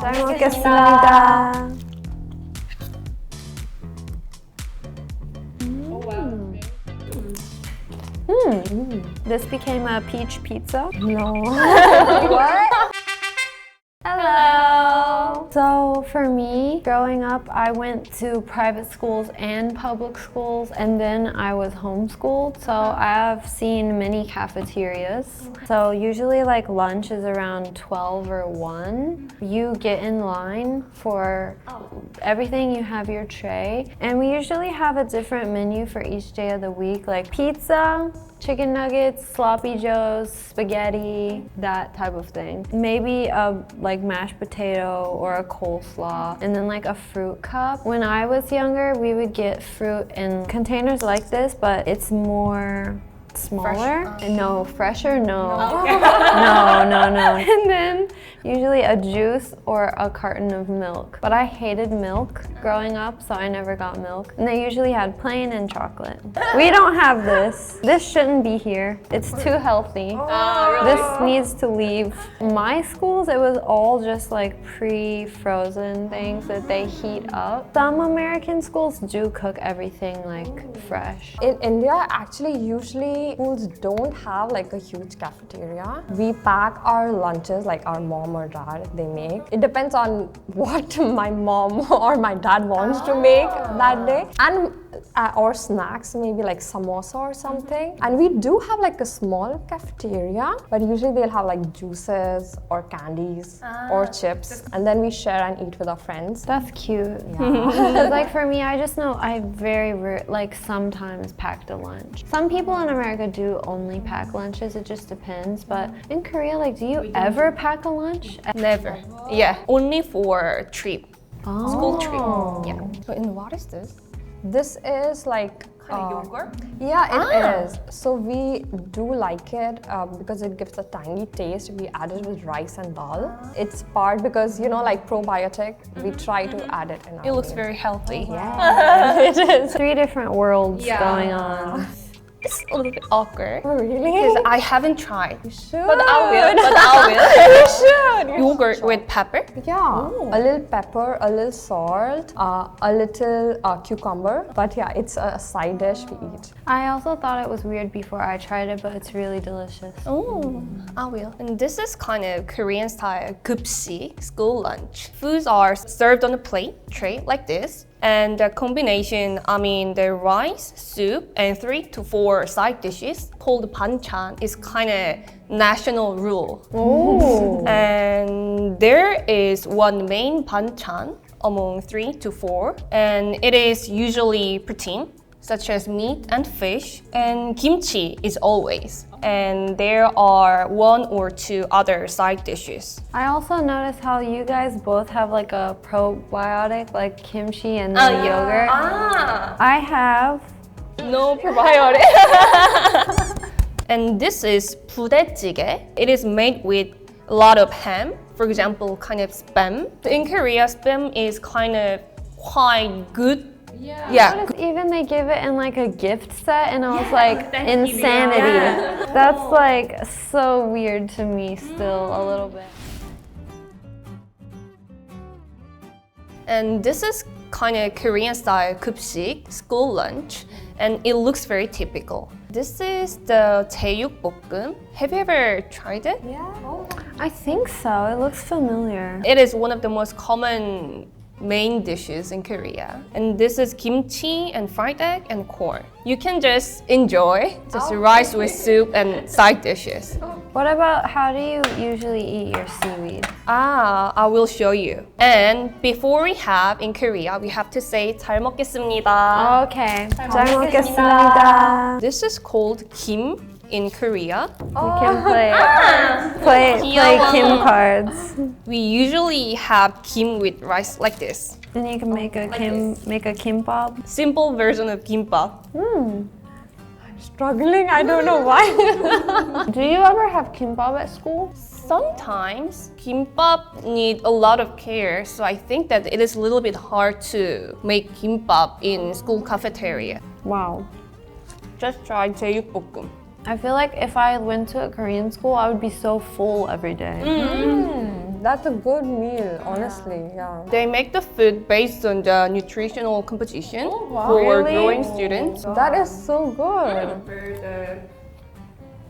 잘 먹겠습니다. This became a peach pizza? No. What? Hello! So for me, growing up, I went to private schools and public schools, and then I was homeschooled, so I have seen many cafeterias. So usually like lunch is around 12 or 1. You get in line for everything, you have your tray, and we usually have a different menu for each day of the week, like pizza, chicken nuggets, sloppy joes, spaghetti, that type of thing. Maybe a like mashed potato or a coleslaw, and then like a fruit cup. When I was younger, we would get fruit in containers like this, but it's more smaller. No, fresher, no. No. And then usually a juice or a carton of milk. But I hated milk growing up, so I never got milk. And they usually had plain and chocolate. We don't have this. This shouldn't be here. It's too healthy. This needs to leave. My schools, it was all just like pre-frozen things that they heat up. Some American schools do cook everything like fresh. In India, actually, usually schools don't have like a huge cafeteria. We pack our lunches like our mom or dad they make. It depends on what my mom or my dad wants to make that day. And or snacks, maybe like samosa or something. And we do have like a small cafeteria, but usually they'll have like juices or candies or chips, and then we share and eat with our friends. That's cute. Yeah. Like for me, I just know I like sometimes packed a lunch. Some people in America do only pack lunches, it just depends. But in Korea, like, do you ever pack a lunch? Never. Yeah, only for trip. School trip. Yeah. So, and what is this? This is like yogurt? Yeah, it is. So we do like it because it gives a tangy taste. We add it with rice and dal. It's part because, you know, like probiotic, we try to add it in our It looks meal. very healthy. Yeah, it is. 3 different worlds going on. It's a little bit awkward. Oh, really? Because I haven't tried. You should. But I will. You should. Yogurt with pepper? Yeah, a little pepper, a little salt, a little cucumber. But yeah, it's a side dish we eat. I also thought it was weird before I tried it, but it's really delicious. Oh, I will. And this is kind of Korean style 급식, school lunch. Foods are served on a plate, tray like this. And the combination, the rice, soup, and 3 to 4 side dishes called banchan is kind of national rule. Oh. And there is one main banchan among 3 to 4, and it is usually protein, such as meat and fish, and kimchi is always. And there are 1 or 2 other side dishes. I also noticed how you guys both have like a probiotic, like kimchi and the yogurt. I have. No probiotic. And this is 부대찌개. It is made with a lot of ham, for example, kind of spam. In Korea, spam is kind of quite good. Yeah. Even they give it in like a gift set, and I was like, insanity. That's like so weird to me still a little bit. And this is kind of Korean style 급식, school lunch, and it looks very typical. This is the 제육볶음. Have you ever tried it? Yeah. I think so. It looks familiar. It is one of the most common main dishes in Korea. And this is kimchi and fried egg and corn. You can just enjoy just rice with soup and side dishes. What about how do you usually eat your seaweed? I will show you. And before we have in Korea, we have to say 잘 먹겠습니다. Okay. 잘 먹겠습니다. This is called kim in Korea. We can play Kim cards. We usually have kim with rice like this. Then you can make a kimbap. Simple version of kimbap. Struggling, I don't know why. Do you ever have kimbap at school? Sometimes kimbap need a lot of care, so I think that it is a little bit hard to make kimbap in school cafeteria. Wow. Just try 제육볶음. I feel like if I went to a Korean school, I would be so full every day. That's a good meal, honestly. Yeah. They make the food based on the nutritional composition for Really? growing students. That is so good.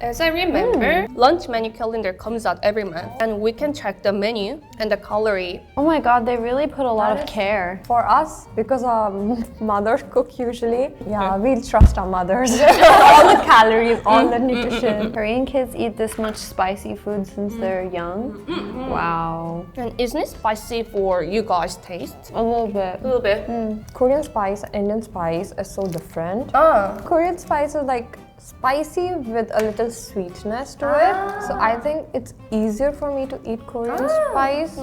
As I remember, lunch menu calendar comes out every month, and we can check the menu and the calorie. Oh my god, they really put a lot of care. For us, because our mothers cook usually, yeah, we'll trust our mothers. All the calories, all the nutrition. Korean kids eat this much spicy food since they're young. Wow. And isn't it spicy for you guys' taste? A little bit. A little bit. Korean spice, Indian spice is so different. Ah. Korean spice is like spicy with a little sweetness to it. So I think it's easier for me to eat Korean spice.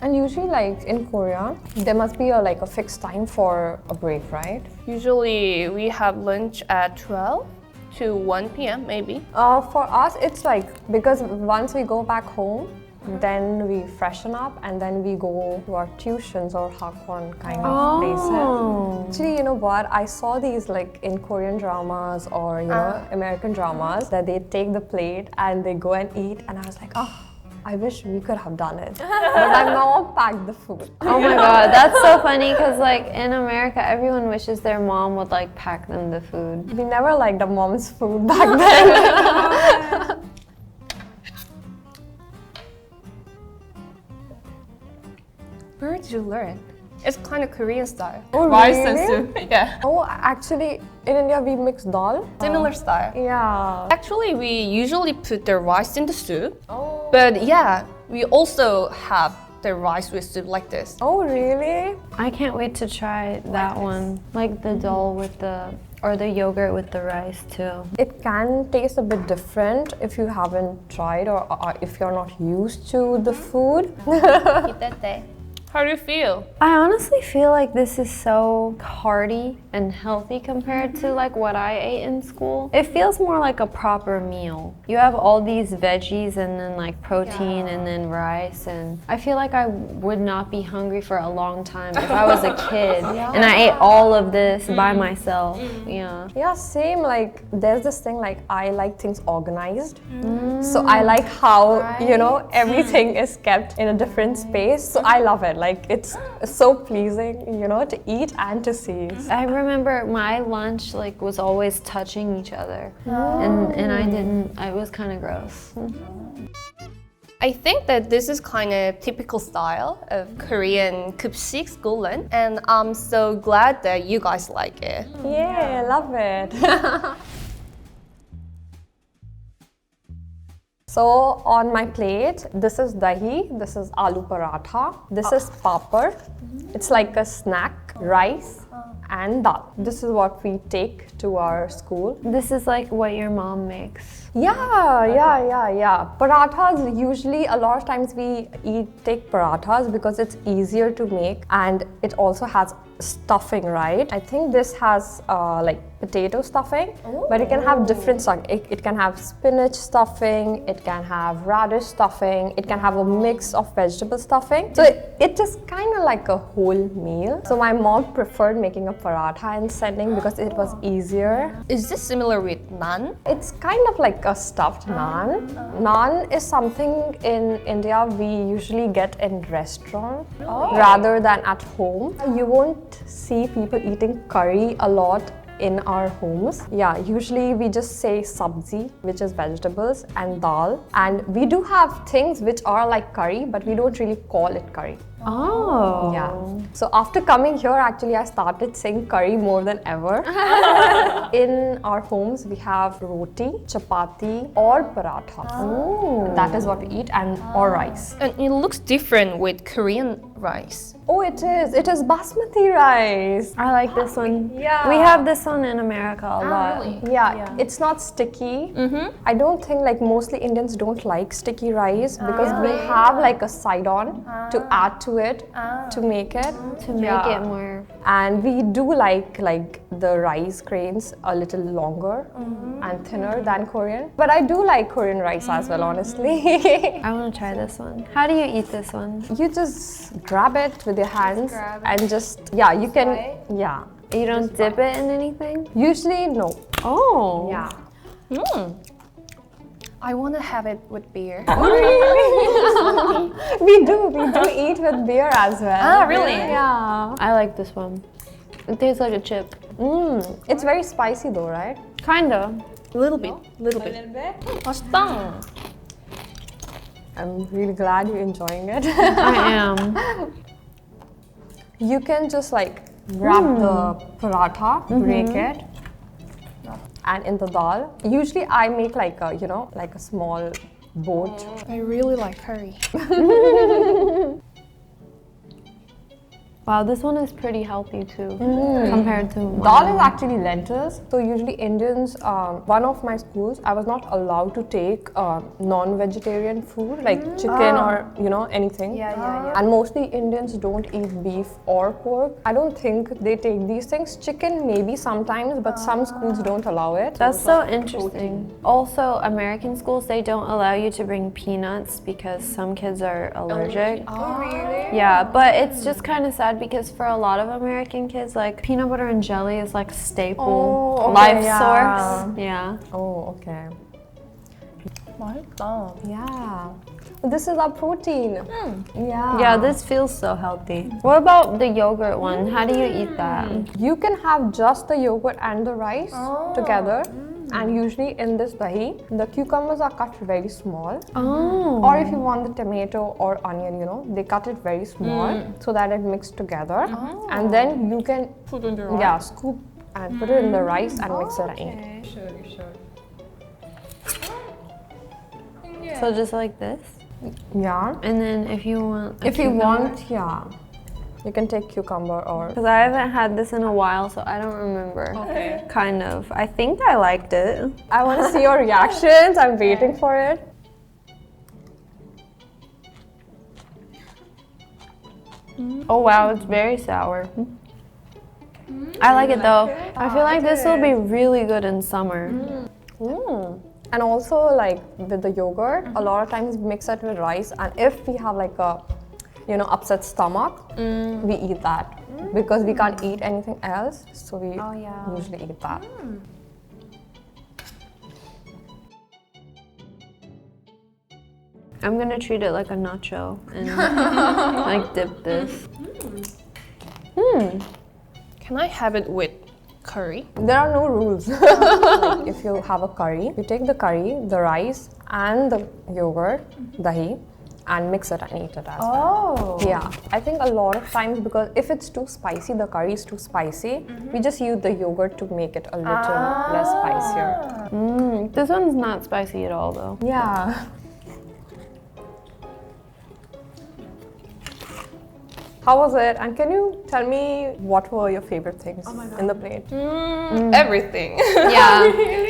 And usually like in Korea, there must be a fixed time for a break, right? Usually we have lunch at 12 to 1 p.m. maybe. For us, it's like, because once we go back home, then we freshen up and then we go to our tuitions or hakwan kind of places. Actually, you know what? I saw these like in Korean dramas or American dramas that they take the plate and they go and eat, and I was like, oh, I wish we could have done it. But my mom packed the food. Oh my god, that's so funny because like in America, everyone wishes their mom would like pack them the food. We never liked the mom's food back then. Where did you learn? It's kind of Korean style. Oh, Rice really? and soup. Yeah. Oh, actually, in India we mix dal. Similar style. Yeah. Actually, we usually put the rice in the soup. Oh. But yeah, we also have the rice with soup like this. Oh, really? I can't wait to try that one. Like the dal with or the yogurt with the rice too. It can taste a bit different if you haven't tried or if you're not used to the food. How do you feel? I honestly feel like this is so hearty and healthy compared to like what I ate in school. It feels more like a proper meal. You have all these veggies and then like protein and then rice, and I feel like I would not be hungry for a long time if I was a kid and I ate all of this by myself. Yeah. Yeah, same. Like there's this thing like I like things organized. So I like how, everything is kept in a different space. So I love it. Like it's so pleasing, to eat and to see. I remember my lunch like was always touching each other, and I didn't. It was kind of gross. I think that this is kind of typical style of Korean 급식 school lunch, and I'm so glad that you guys like it. Yeah, love it. So on my plate, this is dahi, this is aloo paratha, this is papad. It's like a snack, rice and dal. This is what we take to our school. This is like what your mom makes. Yeah. Parathas, usually a lot of times we take parathas because it's easier to make and it also has stuffing, right? I think this has like potato stuffing, but it can have different stuff. It can have spinach stuffing, it can have radish stuffing, it can have a mix of vegetable stuffing. So it is kind of like a whole meal. So my mom preferred making a paratha and sending because it was easier. Is this similar with naan? It's kind of like a stuffed naan. Naan is something in India we usually get in restaurant rather than at home. You won't see people eating curry a lot in our homes. Yeah, usually we just say sabzi, which is vegetables, and dal. And we do have things which are like curry, but we don't really call it curry. Oh. Yeah. So after coming here, actually, I started saying curry more than ever. In our homes, we have roti, chapati, or paratha. That is what we eat, and or rice. And it looks different with Korean rice. Oh, it is. It is basmati rice. I like this one. Yeah. We have this one in America a lot. Really? Yeah, it's not sticky. I don't think like mostly Indians don't like sticky rice because we have like a side on to add to it to make it. To make it more. And we do like the rice grains a little longer and thinner than Korean. But I do like Korean rice as well, honestly. I want to try this one. How do you eat this one? You just grab it with your hands and just, you can, You don't dip it in anything? Usually, no. Oh. Yeah. I want to have it with beer. We do eat with beer as well. Ah, really? Yeah. I like this one. It tastes like a chip. It's very spicy though, right? Kinda. A little bit. 맛있다. I'm really glad you're enjoying it. I am. You can just like wrap the paratha, break it, and in the dal. Usually I make like a, like a small boat. I really like curry. Wow, this one is pretty healthy too, compared to Dal is actually lentils. So usually Indians, one of my schools, I was not allowed to take non-vegetarian food like chicken or anything. And mostly Indians don't eat beef or pork. I don't think they take these things. Chicken maybe sometimes, but some schools don't allow it. That's so interesting. Also, American schools, they don't allow you to bring peanuts because some kids are allergic. Oh, really? Yeah, but it's just kind of sad because for a lot of American kids, like peanut butter and jelly is like a staple life source. Yeah. Oh, okay. 맛있다. Yeah. This is our protein. Yeah. Yeah, this feels so healthy. What about the yogurt one? How do you eat that? You can have just the yogurt and the rice together. And usually in this dahi, the cucumbers are cut very small. Oh. Or if you want the tomato or onion, they cut it very small so that it mixes together. And then you can Put in the rice. scoop and put it in the rice and mix it and eat. Sure. So just like this? Yeah. And then if you want If you want, you can take cucumber or... because I haven't had this in a while, so I don't remember. Okay. Kind of. I think I liked it. I want to see your reactions. I'm waiting for it. Oh wow, it's very sour. I like it though. I feel like this will be really good in summer. And also like with the yogurt, a lot of times mix it with rice. And if we have like a, upset stomach, we eat that. Because we can't eat anything else, so we usually eat that. I'm gonna treat it like a nacho and like dip this. Can I have it with curry? There are no rules. Like if you have a curry, you take the curry, the rice, and the yogurt, dahi, and mix it and eat it as well. Yeah, I think a lot of times because if it's too spicy, the curry is too spicy, we just use the yogurt to make it a little less spicier. This one's not spicy at all though. Yeah. How was it? And can you tell me what were your favorite things in the plate? Everything. Yeah,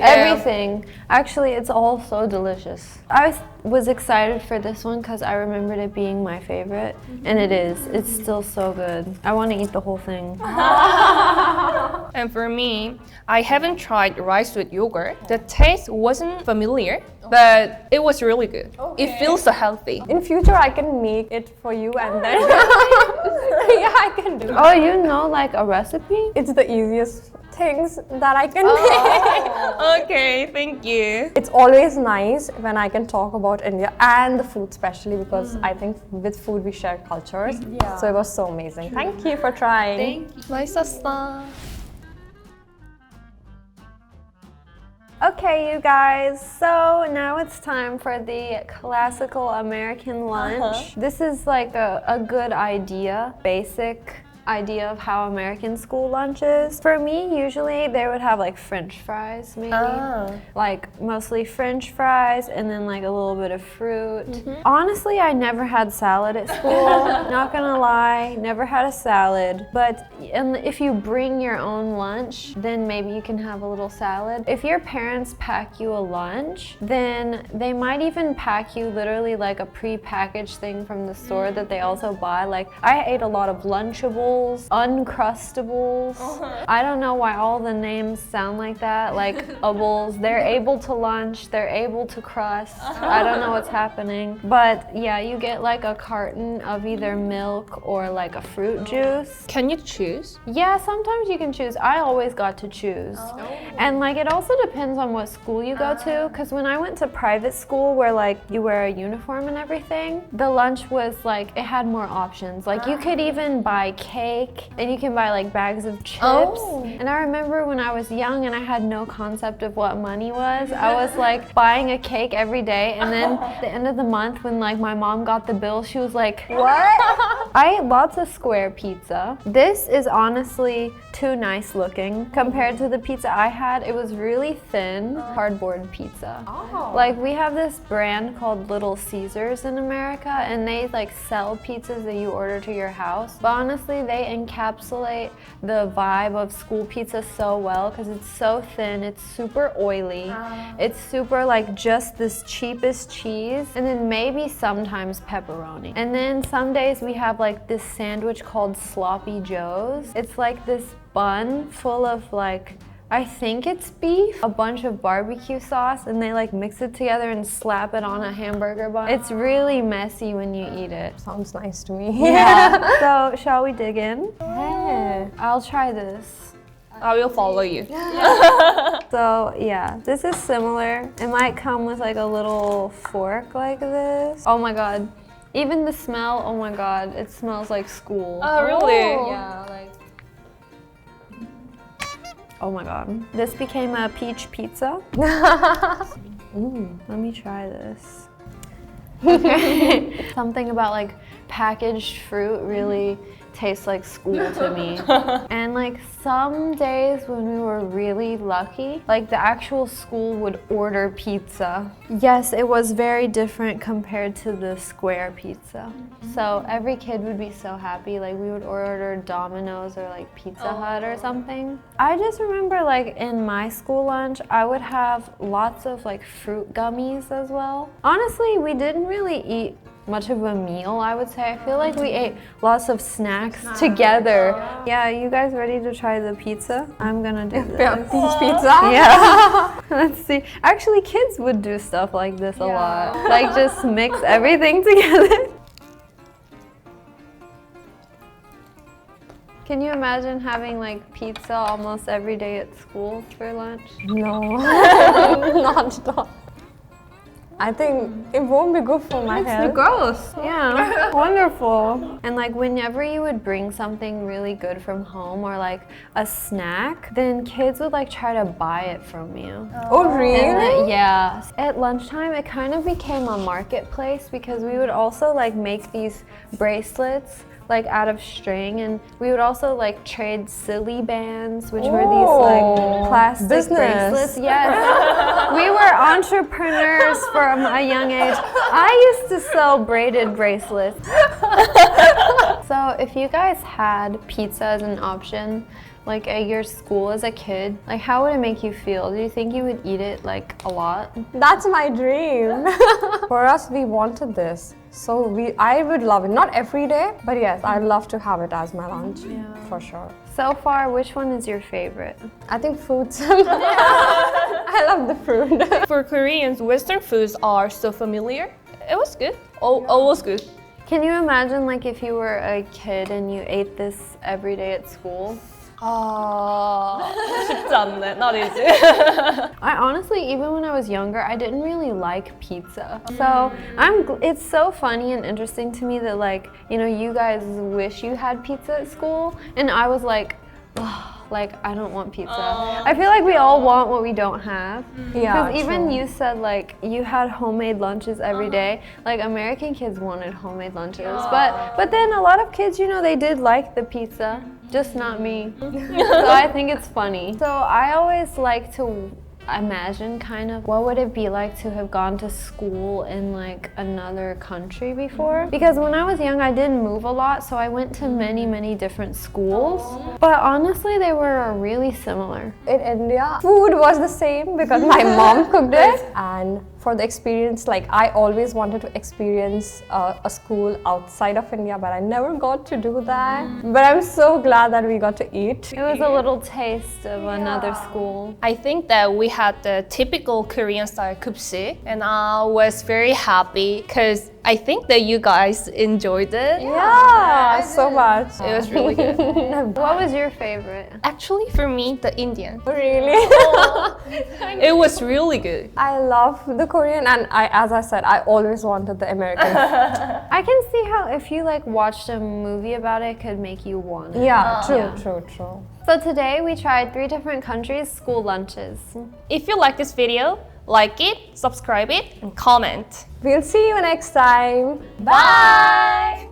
everything. Actually, it's all so delicious. I was excited for this one because I remembered it being my favorite, and it is. It's still so good. I want to eat the whole thing. And for me, I haven't tried rice with yogurt. The taste wasn't familiar, but it was really good. It feels so healthy. In future, I can make it for you and then... yeah, I can do it. Oh, you know like a recipe? It's the easiest things that I can make. Okay, thank you. It's always nice when I can talk about India and the food especially because I think with food we share cultures. So it was so amazing. Thank you for trying. Thank you. 맛있었어. Okay, you guys, so now it's time for the classical American lunch. This is like a good idea, basic idea of how American school lunch is. For me, usually they would have like French fries, maybe. Like mostly French fries and then like a little bit of fruit. Honestly, I never had salad at school, not gonna lie, never had a salad. But if you bring your own lunch, then maybe you can have a little salad. If your parents pack you a lunch, then they might even pack you literally like a pre-packaged thing from the store that they also buy. Like I ate a lot of Lunchables Crunchables, Uncrustables. I don't know why all the names sound like that, like ables. They're able to lunch, they're able to crust. I don't know what's happening. But yeah, you get like a carton of either milk or like a fruit juice. Can you choose? Yeah, sometimes you can choose. I always got to choose. And like it also depends on what school you go to, because when I went to private school where like you wear a uniform and everything, the lunch was like, it had more options. Like you could even buy cake and you can buy like bags of chips. And I remember when I was young and I had no concept of what money was, I was like buying a cake every day, and then at the end of the month when like my mom got the bill, she was like, what? I ate lots of square pizza. This is honestly too nice looking compared to the pizza I had. It was really thin, cardboard pizza. Like we have this brand called Little Caesars in America, and they like sell pizzas that you order to your house. But honestly, they encapsulate the vibe of school pizza so well because it's so thin, it's super oily, it's super like just this cheapest cheese, and then maybe sometimes pepperoni. And then some days we have like this sandwich called Sloppy Joe's. It's like this bun full of like, I think it's beef, a bunch of barbecue sauce, and they like mix it together and slap it on a hamburger bun. It's really messy when you eat it. Sounds nice to me. Yeah. So shall we dig in? Yeah. I'll try this. I will follow you. So yeah, this is similar. It might come with like a little fork like this. Oh my god. Even the smell, oh my god, it smells like school. Oh, really? Yeah, like. Oh my god. This became a peach pizza. Let me try this. Okay. Something about like packaged fruit really tastes like school to me. And like some days when we were really lucky, like the actual school would order pizza. Yes, it was very different compared to the square pizza. So every kid would be so happy. Like we would order Domino's or like Pizza Hut or something. I just remember like in my school lunch, I would have lots of like fruit gummies as well. Honestly, we didn't really eat much of a meal, I would say. I feel like we ate lots of snacks together. Yeah, you guys ready to try the pizza? I'm gonna do this. Peach pizza? Yeah. Let's see. Actually, kids would do stuff like this a lot. Like just mix everything together. Can you imagine having like pizza almost every day at school for lunch? No, not at all. I think it won't be good for my health. Gross. Yeah, wonderful. And like whenever you would bring something really good from home or like a snack, then kids would like try to buy it from you. Oh, really? And yeah. At lunchtime, it kind of became a marketplace because we would also like make these bracelets like out of string, and we would also like trade silly bands, which were these like plastic bracelets. Yes. We were entrepreneurs from a young age. I used to sell braided bracelets. So if you guys had pizza as an option, like at your school as a kid, like how would it make you feel? Do you think you would eat it like a lot? That's my dream. For us, we wanted this. So I would love it. Not every day, but yes, I'd love to have it as my lunch, for sure. So far, which one is your favorite? I think fruits. I love the fruit. For Koreans, Western foods are so familiar. It was good. Always good. Can you imagine like if you were a kid and you ate this every day at school? 쉽지 않네. Not easy. I honestly, even when I was younger, I didn't really like pizza. So it's so funny and interesting to me that like, you know, you guys wish you had pizza at school, and I was like, like I don't want pizza. I feel like we all want what we don't have. Yeah, because even true. you said like you had homemade lunches every day. Like American kids wanted homemade lunches, but then a lot of kids, you know, they did like the pizza, just not me. So I think it's funny. So I always like to imagine kind of what would it be like to have gone to school in like another country before. Because when I was young, I didn't move a lot, so I went to many different schools. But honestly, they were really similar. In India, food was the same because my mom cooked it. And for the experience, like I always wanted to experience a school outside of India, but I never got to do that. But I'm so glad that we got to eat. It was a little taste of another school. I think that we had the typical Korean style kupsi, and I was very happy because I think that you guys enjoyed it. Yeah, so much. It was really good. What was your favorite? Actually, for me, the Indian. Really? It was really good. I love the Korean, and as I said, I always wanted the American. I can see how if you like watched a movie about it, it could make you want it. Yeah, true. So today we tried 3 different countries' school lunches. If you like this video, like it, subscribe it, and comment. We'll see you next time. Bye!